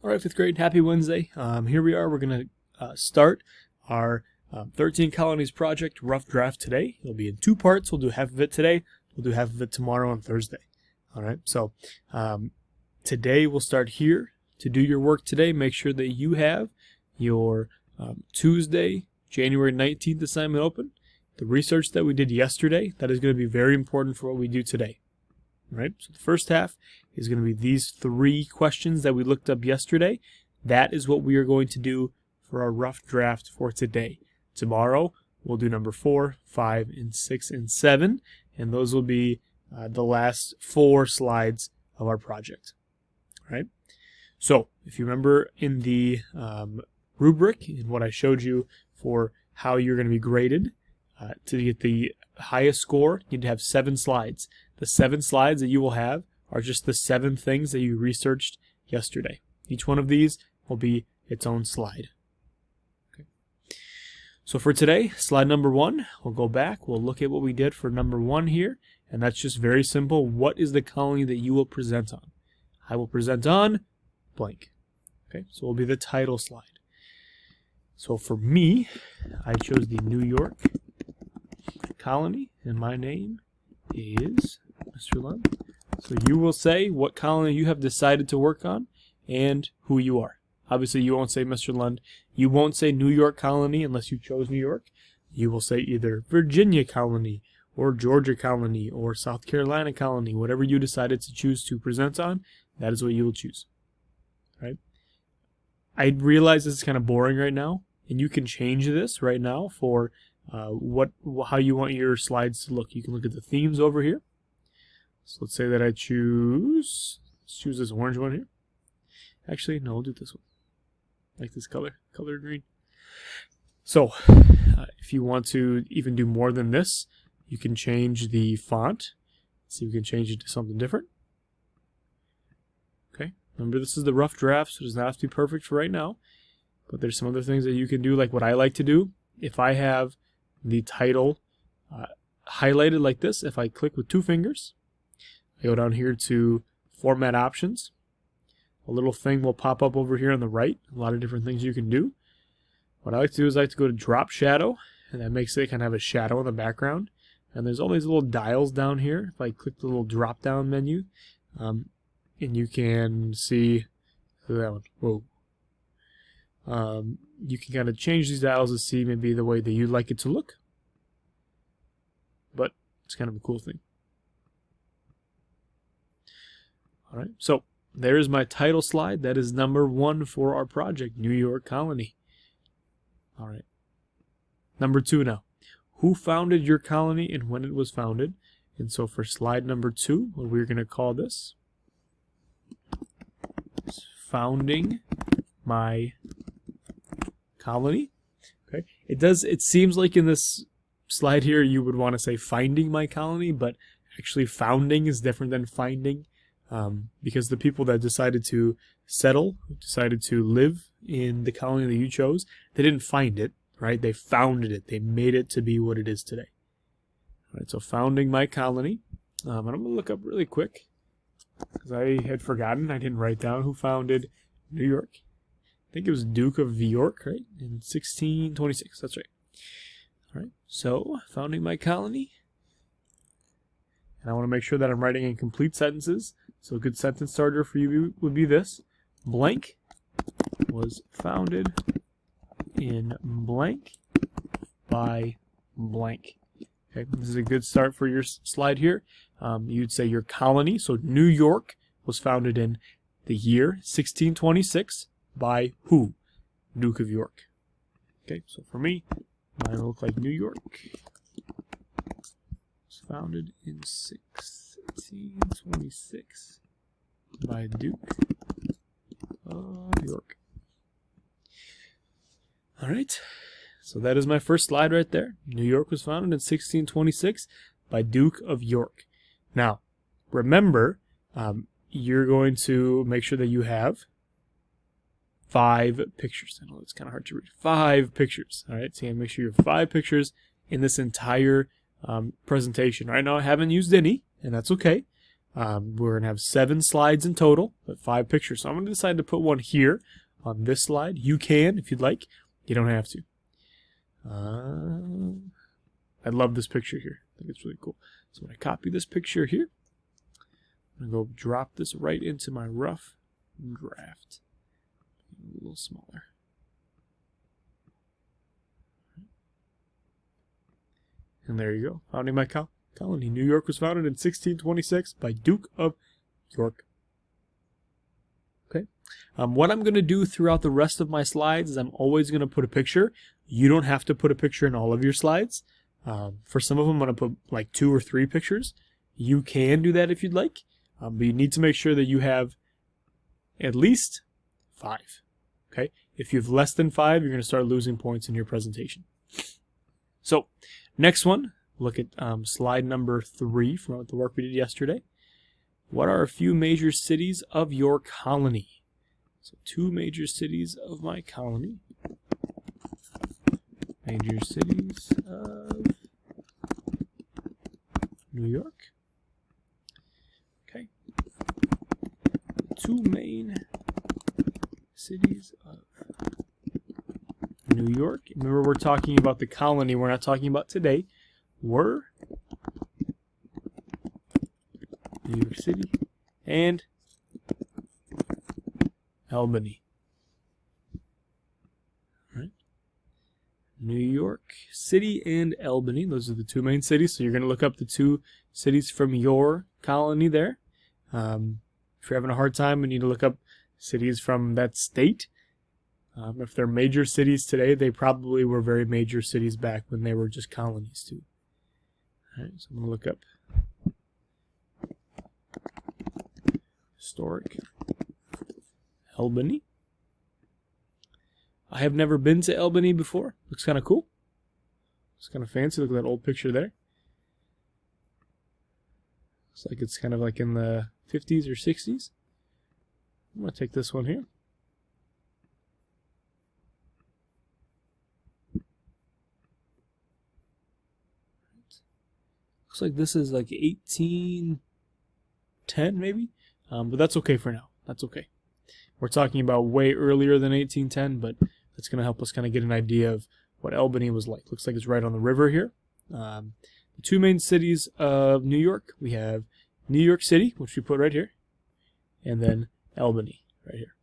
All right, fifth grade, happy Wednesday. Here we are. We're going to start our 13 Colonies project rough draft today. It'll be in two parts. We'll do half of it today. We'll do half of it tomorrow on Thursday. All right, so today we'll start here. To do your work today, make sure that you have your Tuesday, January 19th assignment open. The research that we did yesterday, that is going to be very important for what we do today. All right, so the first half is going to be these three questions that we looked up yesterday. That is what we are going to do for our rough draft for today. Tomorrow, we'll do number 4, 5, and 6, and 7, and those will be the last 4 slides of our project. All right, so if you remember in the rubric, in what I showed you for how you're going to be graded, to get the highest score, you need to have 7 slides. The 7 slides that you will have are just the 7 things that you researched yesterday. Each one of these will be its own slide. Okay. So for today, slide number 1, we'll go back. We'll look at what we did for number 1 here, and that's just very simple. What is the colony that you will present on? I will present on blank. Okay, so it will be the title slide. So for me, I chose the New York colony, and my name is Mr. Lund. So you will say what colony you have decided to work on and who you are. Obviously, you won't say Mr. Lund. You won't say New York colony unless you chose New York. You will say either Virginia colony or Georgia colony or South Carolina colony. Whatever you decided to choose to present on, that is what you will choose. Right? I realize this is kind of boring right now, and you can change this right now for how you want your slides to look. You can look at the themes over here. So let's say that let's choose this orange one here. Actually, no, we'll do this one. Like this color green. So if you want to even do more than this, you can change the font. See if we can change it to something different. Okay, remember this is the rough draft, so it does not have to be perfect for right now. But there's some other things that you can do, like what I like to do. If I have the title highlighted like this, if I click with 2 fingers, I go down here to Format Options. A little thing will pop up over here on the right. A lot of different things you can do. What I like to do is I like to go to Drop Shadow, and that makes it kind of have a shadow in the background. And there's all these little dials down here. If I click the little drop-down menu, and you can see that one. Whoa. You can kind of change these dials to see maybe the way that you'd like it to look. But it's kind of a cool thing. All right, so there's my title slide. That is number 1 for our project, New York Colony. All right. Number 2 now. Who founded your colony and when it was founded? And so for slide number 2, what we're going to call this is Founding My Colony. Okay. It seems like in this slide here you would want to say Finding My Colony, but actually founding is different than finding. Because the people that decided to settle, decided to live in the colony that you chose, they didn't find it, right? They founded it. They made it to be what it is today. All right, so Founding My Colony. And I'm going to look up really quick because I had forgotten. I didn't write down who founded New York. I think it was Duke of York, right? In 1626. That's right. All right, so Founding My Colony. And I want to make sure that I'm writing in complete sentences. So a good sentence starter for you would be this. Blank was founded in blank by blank. Okay, this is a good start for your slide here. You'd say your colony. So New York was founded in the year 1626 by who? Duke of York. Okay, so for me, mine will look like New York. Founded in 1626 by Duke of York. All right, so that is my first slide right there. New York was founded in 1626 by Duke of York. Now, remember, you're going to make sure that you have 5 pictures. I know it's kind of hard to read. 5 pictures. All right, so you make sure you have 5 pictures in this entire presentation. Right now I haven't used any, and that's okay. We're going to have 7 slides in total, but 5 pictures. So I'm going to decide to put one here on this slide. You can, if you'd like. You don't have to. I love this picture here. I think it's really cool. So I'm going to copy this picture here. I'm going to go drop this right into my rough draft. A little smaller. And there you go. Founding my colony. New York was founded in 1626 by Duke of York. Okay. What I'm going to do throughout the rest of my slides is I'm always going to put a picture. You don't have to put a picture in all of your slides. For some of them, I'm going to put like 2 or 3 pictures. You can do that if you'd like. But you need to make sure that you have at least 5. Okay. If you have less than 5, you're going to start losing points in your presentation. So, next one, look at slide number 3 from the work we did yesterday. What are a few major cities of your colony? So 2 major cities of my colony. Major cities of New York. Okay. 2 main cities of New York. Remember, we're talking about the colony. We're not talking about today. Were New York City and Albany. All right. New York City and Albany. Those are the 2 main cities. So you're going to look up the 2 cities from your colony there. If you're having a hard time, you need to look up cities from that state. If they're major cities today, they probably were very major cities back when they were just colonies too. All right, so I'm going to look up historic Albany. I have never been to Albany before. Looks kind of cool. It's kind of fancy. Look at that old picture there. Looks like it's kind of like in the 50s or 60s. I'm going to take this one here. Looks like this is like 1810 maybe, but that's okay for now. That's okay. We're talking about way earlier than 1810, but that's going to help us kind of get an idea of what Albany was like. Looks like it's right on the river here. The 2 main cities of New York, we have New York City, which we put right here, and then Albany right here.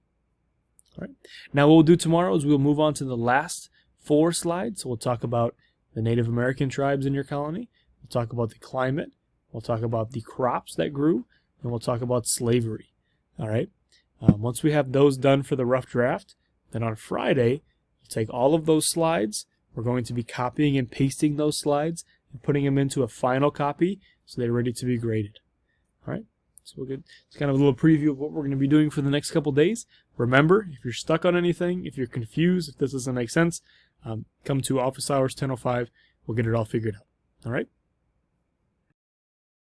All right. Now what we'll do tomorrow is we'll move on to the last 4 slides. So we'll talk about the Native American tribes in your colony. We'll talk about the climate. We'll talk about the crops that grew, and we'll talk about slavery. All right. Once we have those done for the rough draft, then on Friday, we'll take all of those slides. We're going to be copying and pasting those slides and putting them into a final copy so they're ready to be graded. All right. So we'll get, it's kind of a little preview of what we're going to be doing for the next couple days. Remember, if you're stuck on anything, if you're confused, if this doesn't make sense, come to office hours 10:05. We'll get it all figured out. All right.